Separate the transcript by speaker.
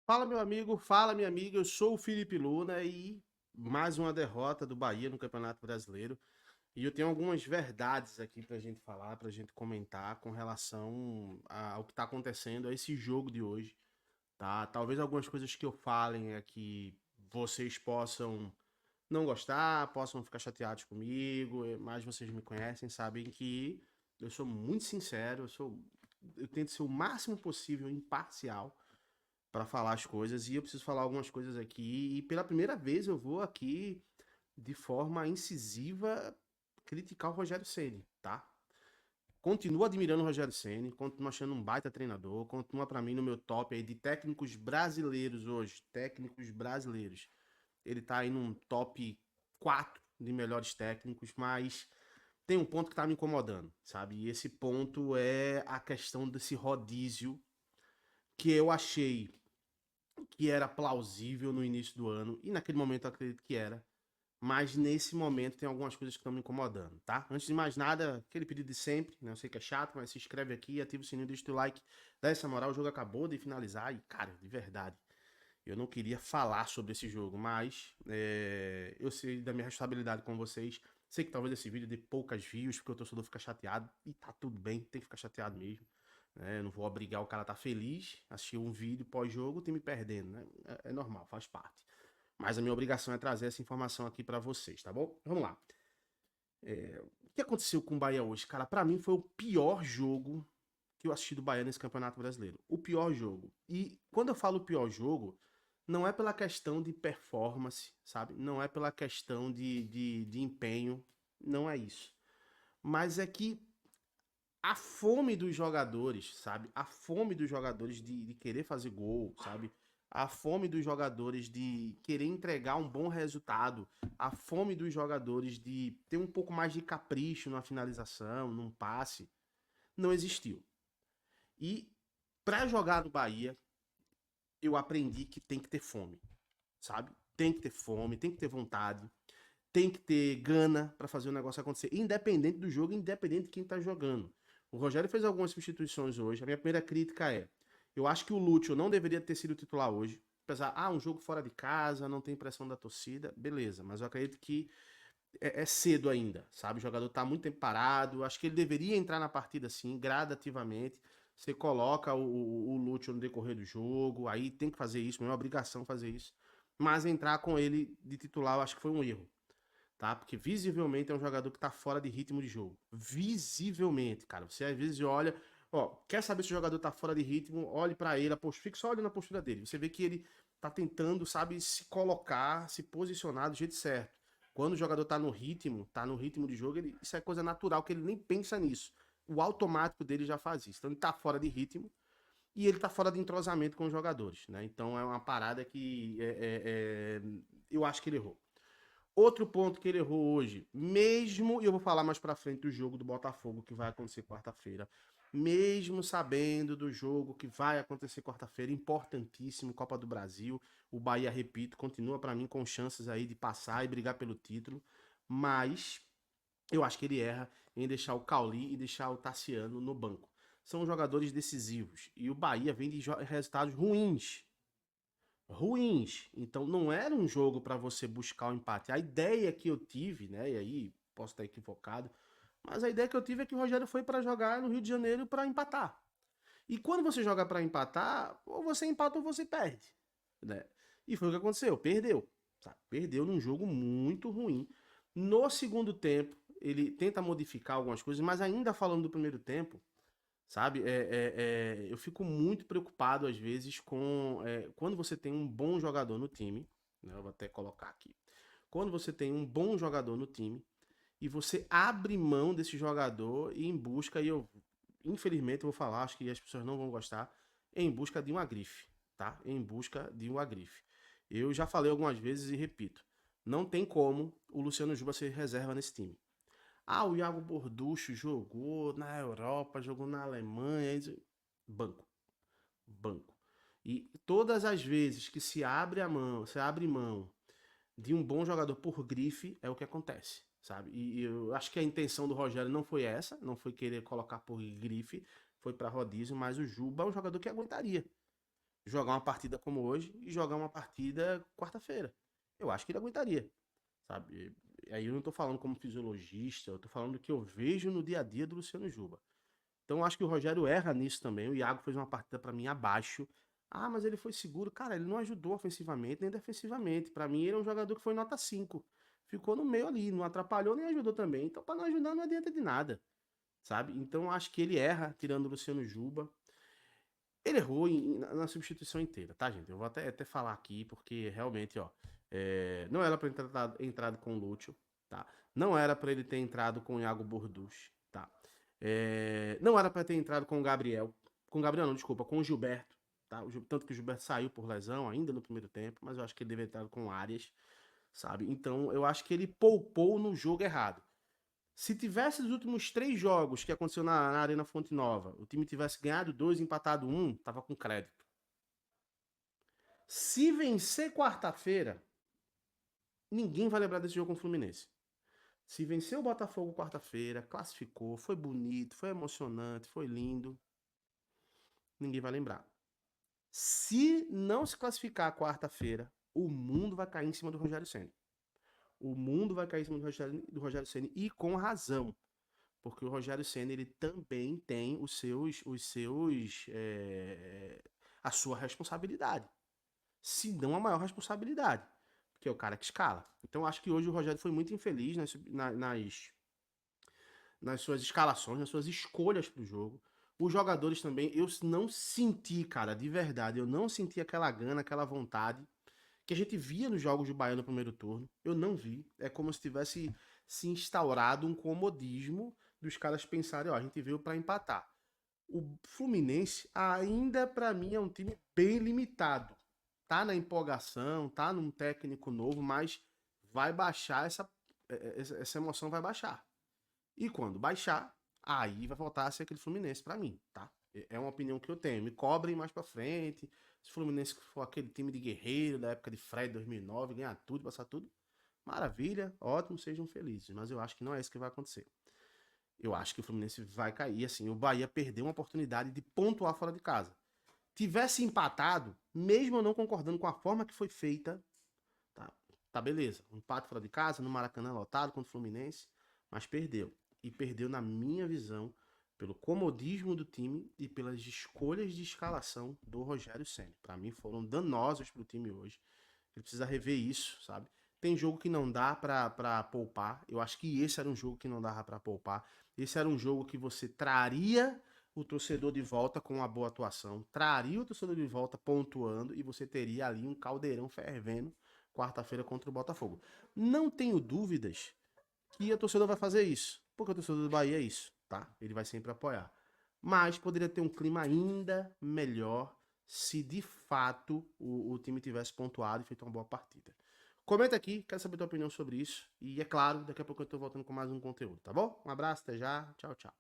Speaker 1: Fala, meu amigo, fala, minha amiga. Eu sou o Felipe Luna e mais uma derrota do Bahia no Campeonato Brasileiro. E eu tenho algumas verdades aqui pra gente falar, pra gente comentar com relação ao que tá acontecendo a esse jogo de hoje, tá? Talvez algumas coisas que eu falem aqui vocês possam não gostar, possam ficar chateados comigo, mas vocês me conhecem, sabem que eu sou muito sincero, eu tento ser o máximo possível imparcial para falar as coisas e eu preciso falar algumas coisas aqui. E pela primeira vez eu vou aqui de forma incisiva criticar o Rogério Ceni, tá? Continuo admirando o Rogério Ceni, continuo achando um baita treinador, continua para mim no meu top aí de técnicos brasileiros hoje, técnicos brasileiros. Ele tá aí num top 4 de melhores técnicos, mas tem um ponto que tá me incomodando, sabe? E esse ponto é a questão desse rodízio que eu achei que era plausível no início do ano, e naquele momento eu acredito que era, mas nesse momento tem algumas coisas que estão me incomodando, tá? Antes de mais nada, aquele pedido de sempre, né? Eu sei que é chato, mas se inscreve aqui, ativa o sininho, deixa o like, dá essa moral, o jogo acabou de finalizar e, cara, de verdade, eu não queria falar sobre esse jogo, mas eu sei da minha responsabilidade com vocês, sei que talvez esse vídeo dê poucas views, porque o torcedor fica chateado, e tá tudo bem, tem que ficar chateado mesmo, né? Eu não vou obrigar o cara a estar feliz, assistir um vídeo pós-jogo, o time perdendo, né? É normal, faz parte. Mas a minha obrigação é trazer essa informação aqui para vocês, tá bom? Vamos lá. O que aconteceu com o Bahia hoje? Cara, para mim foi o pior jogo que eu assisti do Bahia nesse Campeonato Brasileiro. O pior jogo. E quando eu falo pior jogo, não é pela questão de performance, sabe? Não é pela questão de empenho. Não é isso. Mas é que a fome dos jogadores, sabe? A fome dos jogadores de querer fazer gol, sabe? A fome dos jogadores de querer entregar um bom resultado, a fome dos jogadores de ter um pouco mais de capricho na finalização, num passe, não existiu. E para jogar no Bahia, eu aprendi que tem que ter fome, sabe? Tem que ter fome, tem que ter vontade, tem que ter gana para fazer o negócio acontecer, independente do jogo, independente de quem tá jogando. O Rogério fez algumas substituições hoje. A minha primeira crítica é: eu acho que o Lúcio não deveria ter sido titular hoje. Apesar, um jogo fora de casa, não tem pressão da torcida, beleza, mas eu acredito que é cedo ainda, sabe? O jogador tá muito tempo parado. Acho que ele deveria entrar na partida assim, gradativamente. Você coloca o Lúcio no decorrer do jogo, aí tem que fazer isso, é uma obrigação fazer isso. Mas entrar com ele de titular, eu acho que foi um erro, tá? Porque visivelmente é um jogador que tá fora de ritmo de jogo. Visivelmente, cara. Você às vezes olha, ó, quer saber se o jogador tá fora de ritmo? Olhe para ele, fique só olhando a postura dele. Você vê que ele tá tentando, sabe, se colocar, se posicionar do jeito certo. Quando o jogador tá no ritmo de jogo, isso é coisa natural, que ele nem pensa nisso. O automático dele já faz isso. Então ele tá fora de ritmo e ele tá fora de entrosamento com os jogadores, né? Então é uma parada que eu acho que ele errou. Outro ponto que ele errou hoje, mesmo, e eu vou falar mais pra frente do jogo do Botafogo que vai acontecer quarta-feira, mesmo sabendo do jogo que vai acontecer quarta-feira, importantíssimo, Copa do Brasil, o Bahia, repito, continua pra mim com chances aí de passar e brigar pelo título, mas eu acho que ele erra em deixar o Cauli e deixar o Tassiano no banco. São jogadores decisivos e o Bahia vem de resultados ruins. Então não era um jogo para você buscar o empate. A ideia que eu tive, né, e aí posso estar equivocado, mas a ideia que eu tive é que o Rogério foi para jogar no Rio de Janeiro para empatar. E quando você joga para empatar, ou você empata ou você perde, né? E foi o que aconteceu, perdeu, sabe? Perdeu num jogo muito ruim. No segundo tempo, ele tenta modificar algumas coisas, mas ainda falando do primeiro tempo, sabe? Eu fico muito preocupado às vezes com quando você tem um bom jogador no time, né? Eu vou até colocar aqui. Quando você tem um bom jogador no time e você abre mão desse jogador e em busca, e eu infelizmente eu vou falar, acho que as pessoas não vão gostar, em busca de uma grife, tá? Em busca de uma grife. Eu já falei algumas vezes e repito, não tem como o Luciano Juba ser reserva nesse time. O Iago Borducho jogou na Europa, jogou na Alemanha. Banco, banco. E todas as vezes que se abre mão de um bom jogador por grife, é o que acontece, sabe? E eu acho que a intenção do Rogério não foi essa, não foi querer colocar por grife, foi para rodízio, mas o Juba é um jogador que aguentaria. jogar uma partida como hoje e jogar uma partida quarta-feira. Eu acho que ele aguentaria, sabe? Aí eu não tô falando como fisiologista, eu tô falando do que eu vejo no dia a dia do Luciano Juba. Então eu acho que o Rogério erra nisso também. O Iago fez uma partida para mim abaixo. Ah, mas ele foi seguro. Cara, ele não ajudou ofensivamente nem defensivamente. Para mim, ele é um jogador que foi nota 5. Ficou no meio ali, não atrapalhou nem ajudou também. Então, para não ajudar, não adianta de nada, sabe? Então, eu acho que ele erra tirando o Luciano Juba. Ele errou na substituição inteira, tá, gente? Eu vou até falar aqui, porque realmente, ó, não era pra ele ter entrado com o Lúcio, tá? Não era pra ele ter entrado com o Iago Borducci, tá? Não era pra ter entrado com o Gabriel. Com o Gabriel, não, desculpa, com o Gilberto, tá? Tanto que o Gilberto saiu por lesão ainda no primeiro tempo, mas eu acho que ele deveria entrar com o Arias, sabe? Então, eu acho que ele poupou no jogo errado. Se tivesse os últimos 3 jogos que aconteceu na Arena Fonte Nova, o time tivesse ganhado 2, empatado 1, tava com crédito. Se vencer quarta-feira, ninguém vai lembrar desse jogo com o Fluminense. Se vencer o Botafogo quarta-feira, classificou, foi bonito, foi emocionante, foi lindo, ninguém vai lembrar. Se não se classificar quarta-feira, o mundo vai cair em cima do Rogério Ceni. O mundo vai cair em cima do Rogério Ceni e com razão. Porque o Rogério Ceni ele também tem a sua responsabilidade, se não a maior responsabilidade, porque é o cara que escala. Então eu acho que hoje o Rogério foi muito infeliz nas suas escalações, nas suas escolhas para o jogo. Os jogadores também, eu não senti, cara, de verdade, eu não senti aquela gana, aquela vontade que a gente via nos jogos do Bahia no primeiro turno. Eu não vi. É como se tivesse se instaurado um comodismo dos caras pensarem, ó, a gente veio para empatar. O Fluminense ainda para mim é um time bem limitado. Tá na empolgação, tá num técnico novo, mas vai baixar essa emoção vai baixar. E quando baixar, aí vai voltar a ser aquele Fluminense para mim, tá? É uma opinião que eu tenho. Me cobrem mais para frente. Se o Fluminense for aquele time de guerreiro da época de Fred 2009, ganhar tudo, passar tudo, maravilha, ótimo, sejam felizes. Mas eu acho que não é isso que vai acontecer. Eu acho que o Fluminense vai cair, assim, o Bahia perdeu uma oportunidade de pontuar fora de casa. Tivesse empatado, mesmo eu não concordando com a forma que foi feita, tá beleza. Um empate fora de casa, no Maracanã lotado contra o Fluminense, mas perdeu. E perdeu, na minha visão, pelo comodismo do time e pelas escolhas de escalação do Rogério Ceni. Para mim foram danosas pro time hoje. Ele precisa rever isso, sabe? Tem jogo que não dá pra poupar. Eu acho que esse era um jogo que não dava pra poupar. Esse era um jogo que você traria o torcedor de volta com uma boa atuação, traria o torcedor de volta pontuando e você teria ali um caldeirão fervendo quarta-feira contra o Botafogo. Não tenho dúvidas que a torcida vai fazer isso, porque o torcedor do Bahia é isso, tá? Ele vai sempre apoiar. Mas poderia ter um clima ainda melhor se de fato o time tivesse pontuado e feito uma boa partida. Comenta aqui, quero saber a tua opinião sobre isso. E é claro, daqui a pouco eu tô voltando com mais um conteúdo, tá bom? Um abraço, até já. Tchau, tchau.